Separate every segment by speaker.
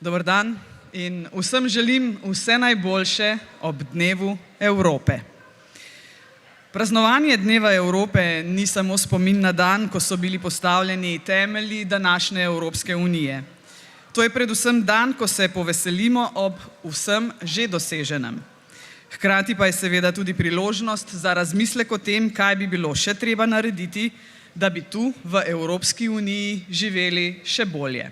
Speaker 1: Dober dan in vsem želim vse najboljše ob Dnevu Evrope. Praznovanje Dneva Evrope ni samo spomin na dan, ko so bili postavljeni temelji današnje Evropske unije. To je predvsem dan, ko se poveselimo ob vsem že doseženem. Hkrati pa je seveda tudi priložnost za razmislek o tem, kaj bi bilo še treba narediti, da bi tu v Evropski uniji živeli še bolje.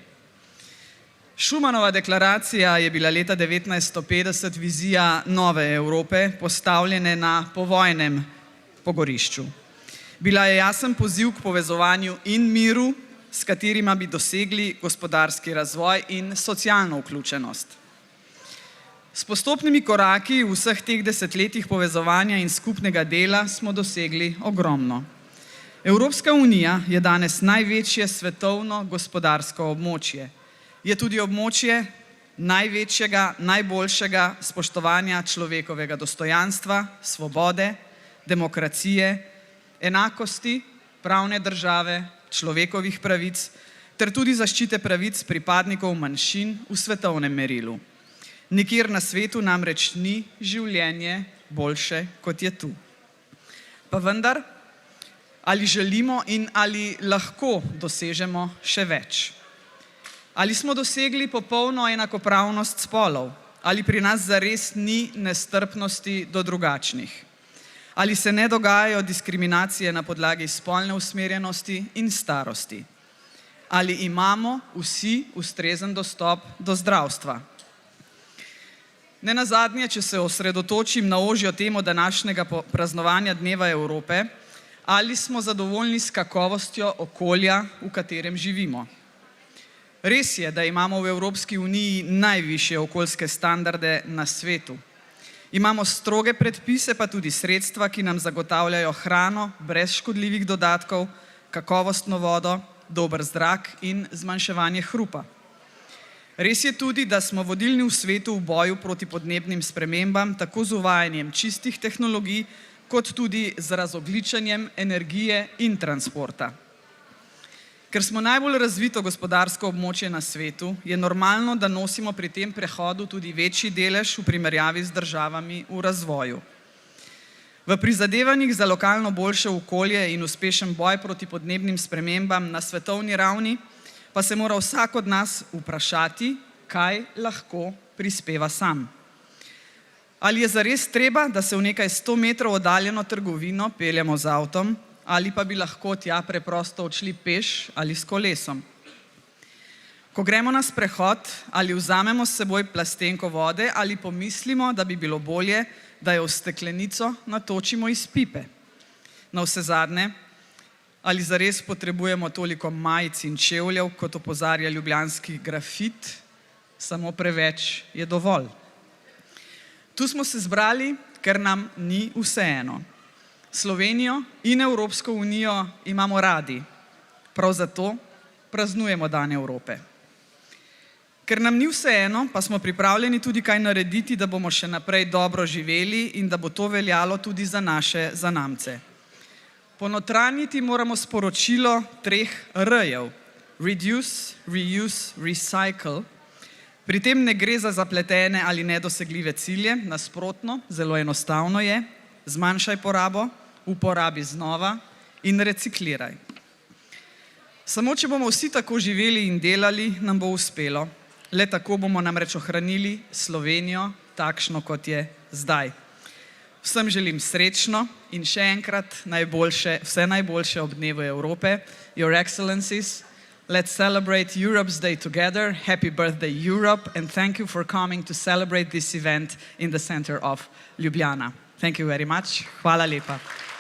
Speaker 1: Schumanova deklaracija je bila leta 1950 vizija nove Evrope, postavljene na povojnem pogorišču. Bila je jasen poziv k povezovanju in miru, s katerima bi dosegli gospodarski razvoj in socialno vključenost. S postopnimi koraki v vseh teh desetletjih povezovanja in skupnega dela smo dosegli ogromno. Evropska unija je danes največje svetovno gospodarsko območje. Je tudi območje največjega, najboljšega spoštovanja človekovega dostojanstva, svobode, demokracije, enakosti, pravne države, človekovih pravic ter tudi zaščite pravic pripadnikov manjšin v svetovnem merilu. Nikjer na svetu namreč ni življenje boljše, kot je tu. Pa vendar, ali želimo in ali lahko dosežemo še več? Ali smo dosegli popolno enakopravnost spolov? Ali pri nas zares ni nestrpnosti do drugačnih? Ali se ne dogajajo diskriminacije na podlagi spolne usmerjenosti in starosti? Ali imamo vsi ustrezen dostop do zdravstva? Nenazadnje, če se osredotočim na ožjo temo današnjega praznovanja Dneva Evrope, ali smo zadovoljni s kakovostjo okolja, v katerem živimo? Res je, da imamo v Evropski uniji najvišje okoljske standarde na svetu. Imamo stroge predpise, pa tudi sredstva, ki nam zagotavljajo hrano brez škodljivih dodatkov, kakovostno vodo, dober zrak in zmanjševanje hrupa. Res je tudi, da smo vodilni v svetu v boju proti podnebnim spremembam, tako z uvajanjem čistih tehnologij, kot tudi z razogljičenjem energije in transporta. Ker smo najbolj razvito gospodarsko območje na svetu, je normalno, da nosimo pri tem prehodu tudi večji delež v primerjavi z državami v razvoju. V prizadevanjih za lokalno boljše okolje in uspešen boj proti podnebnim spremembam na svetovni ravni pa se mora vsak od nas vprašati, kaj lahko prispeva sam. Ali je zares treba, da se v nekaj 100 metrov oddaljeno trgovino peljemo z avtom, ali pa bi lahko tja preprosto odšli peš ali s kolesom. Ko gremo na sprehod, ali vzamemo s seboj plastenko vode ali pomislimo, da bi bilo bolje, da jo v steklenico natočimo iz pipe. Navsezadnje, ali zares potrebujemo toliko majic in čevljev, kot opozarja ljubljanski grafit, samo preveč je dovolj. Tu smo se zbrali, ker nam ni vseeno. Slovenijo in Evropsko unijo imamo radi. Prav zato praznujemo Dan Evrope. Ker nam ni vseeno, pa smo pripravljeni tudi kaj narediti, da bomo še naprej dobro živeli in da bo to veljalo tudi za naše zanamce. Ponotranjiti moramo sporočilo 3 R-jev: reduce, reuse, recycle. Pri tem ne gre za zapletene ali nedosegljive cilje, nasprotno, zelo enostavno je: zmanjšaj porabo, uporabi znova in recikliraj. Samo če bomo vsi tako živeli in delali, nam bo uspelo. Le tako bomo namreč ohranili Slovenijo takšno, kot je zdaj. Vsem želim srečno in še enkrat vse najboljše ob Dnevu Evrope. Your Excellencies, let's celebrate Europe's Day together. Happy birthday, Europe, and thank you for coming to celebrate this event in the center of Ljubljana. Thank you very much. Hvala lepa.